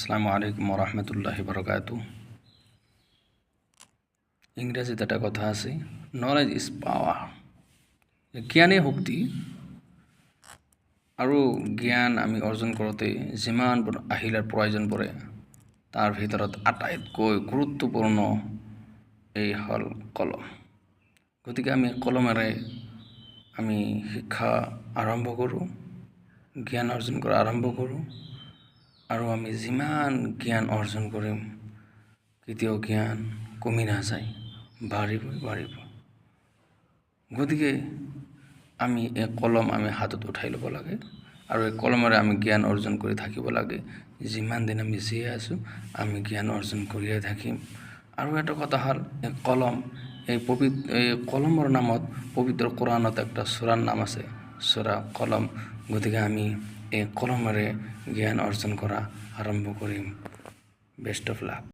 আসসালামু আলাইকুম ৰহমতুল্লাহি বাৰাকাতু। ইংৰেজিতে একটা কথা আছে, নলেজ ইজ পাওয়াৰ। জ্ঞানে শক্তি। আৰু জ্ঞান আমি অৰ্জন কৰোঁতে যিমানবোৰ আহিলাৰ প্ৰয়োজন পৰে তাৰ ভিতৰত আটাইতকৈ গুৰুত্বপূৰ্ণ এই হ'ল কলম। গতিকে আমি কলমেৰে আমি শিক্ষা আৰম্ভ কৰোঁ, জ্ঞান অৰ্জন কৰা আৰম্ভ কৰোঁ। আৰু আমি যিমান জ্ঞান অৰ্জন কৰিম কেতিয়াও জ্ঞান কমি নাযায়, বাঢ়িব। গতিকে আমি এই কলম আমি হাতত উঠাই ল'ব লাগে আৰু এই কলমেৰে আমি জ্ঞান অৰ্জন কৰি থাকিব লাগে। যিমান দিন আমি জীয়াই আছোঁ আমি জ্ঞান অৰ্জন কৰিয়ে থাকিম। আৰু এটা কথা হ'ল এই কলমৰ নামত পবিত্ৰ কোৰাণত একটা সূৰাৰ নাম আছে, সূৰা কলম। গতিকে আমি এই কলমেৰে জ্ঞান অৰ্জন কৰা আৰম্ভ কৰিম। Best of luck.